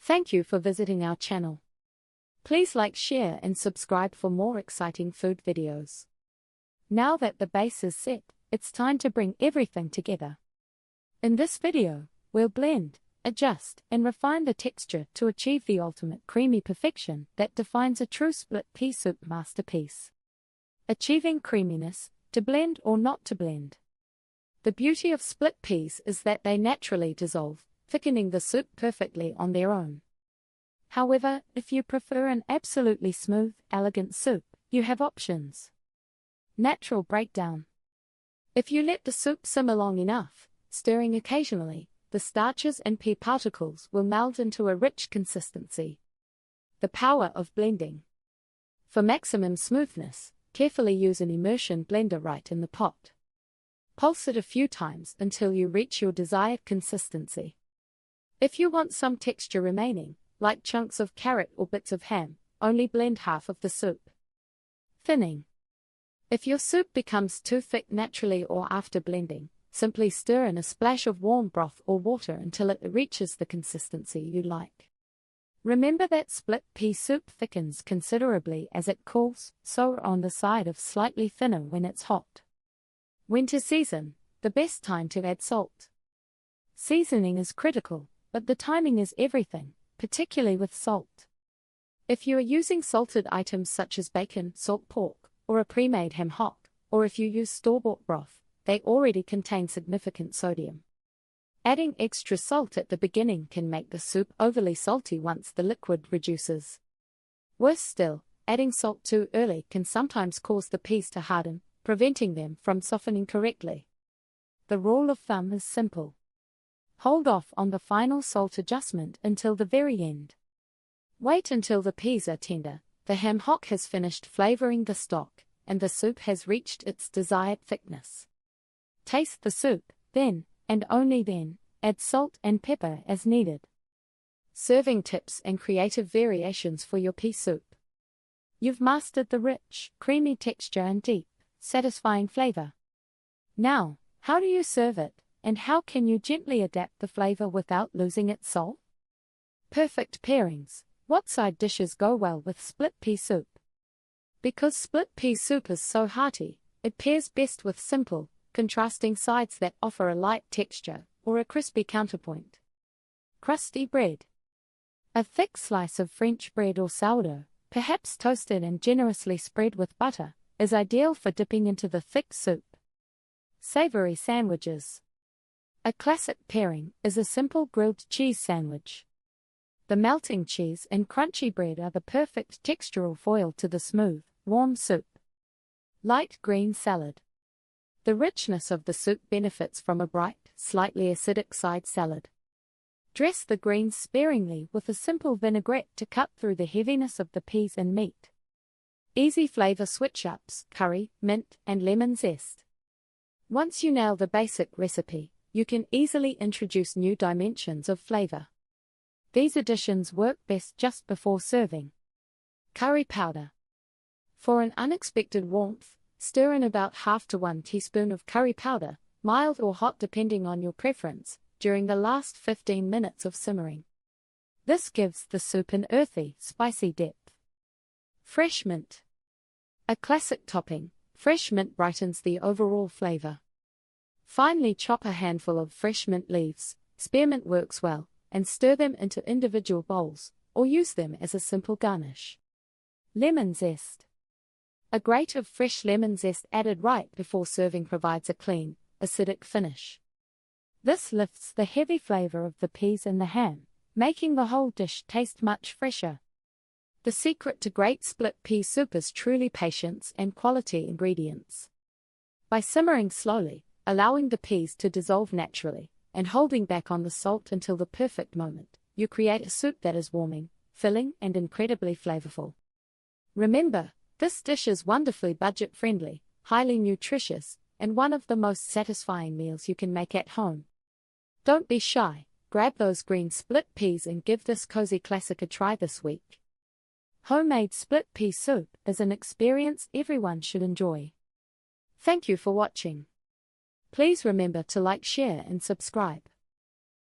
Thank you for visiting our channel. Please like, share and subscribe for more exciting food videos. Now that the base is set, it's time to bring everything together. In this video, we'll blend, adjust and refine the texture to achieve the ultimate creamy perfection that defines a true split pea soup masterpiece. Achieving creaminess, to blend or not to blend. The beauty of split peas is that they naturally dissolve, thickening the soup perfectly on their own. However, if you prefer an absolutely smooth, elegant soup, you have options. Natural breakdown. If you let the soup simmer long enough, stirring occasionally, the starches and pea particles will meld into a rich consistency. The power of blending. For maximum smoothness, carefully use an immersion blender right in the pot. Pulse it a few times until you reach your desired consistency. If you want some texture remaining, like chunks of carrot or bits of ham, only blend half of the soup. Thinning. If your soup becomes too thick naturally or after blending, simply stir in a splash of warm broth or water until it reaches the consistency you like. Remember that split pea soup thickens considerably as it cools, so on the side of slightly thinner when it's hot. Winter season, the best time to add salt. Seasoning is critical, but the timing is everything, particularly with salt. If you are using salted items such as bacon, salt pork, or a pre-made ham hock, or if you use store-bought broth, they already contain significant sodium. Adding extra salt at the beginning can make the soup overly salty once the liquid reduces. Worse still, adding salt too early can sometimes cause the peas to harden, preventing them from softening correctly. The rule of thumb is simple. Hold off on the final salt adjustment until the very end. Wait until the peas are tender, the ham hock has finished flavoring the stock, and the soup has reached its desired thickness. Taste the soup, then, and only then, add salt and pepper as needed. Serving tips and creative variations for your pea soup. You've mastered the rich, creamy texture and deep, satisfying flavor. Now, how do you serve it, and how can you gently adapt the flavor without losing its soul? Perfect pairings. What side dishes go well with split pea soup? Because split pea soup is so hearty, it pairs best with simple, contrasting sides that offer a light texture or a crispy counterpoint. Crusty bread. A thick slice of French bread or sourdough, perhaps toasted and generously spread with butter, is ideal for dipping into the thick soup. Savory sandwiches. A classic pairing is a simple grilled cheese sandwich. The melting cheese and crunchy bread are the perfect textural foil to the smooth, warm soup. Light green salad. The richness of the soup benefits from a bright, slightly acidic side salad. Dress the greens sparingly with a simple vinaigrette to cut through the heaviness of the peas and meat. Easy flavor switch-ups, curry, mint, and lemon zest. Once you nail the basic recipe, you can easily introduce new dimensions of flavor. These additions work best just before serving. Curry powder. For an unexpected warmth, stir in about half to 1 teaspoon of curry powder, mild or hot depending on your preference, during the last 15 minutes of simmering. This gives the soup an earthy, spicy depth. Fresh mint. A classic topping, fresh mint brightens the overall flavor. Finely chop a handful of fresh mint leaves, spearmint works well, and stir them into individual bowls, or use them as a simple garnish. Lemon zest. A grate of fresh lemon zest added right before serving provides a clean, acidic finish. This lifts the heavy flavor of the peas and the ham, making the whole dish taste much fresher. The secret to great split pea soup is truly patience and quality ingredients. By simmering slowly, allowing the peas to dissolve naturally, and holding back on the salt until the perfect moment, you create a soup that is warming, filling, and incredibly flavorful. Remember, this dish is wonderfully budget-friendly, highly nutritious, and one of the most satisfying meals you can make at home. Don't be shy, grab those green split peas and give this cozy classic a try this week. Homemade split pea soup is an experience everyone should enjoy. Thank you for watching. Please remember to like, share and subscribe.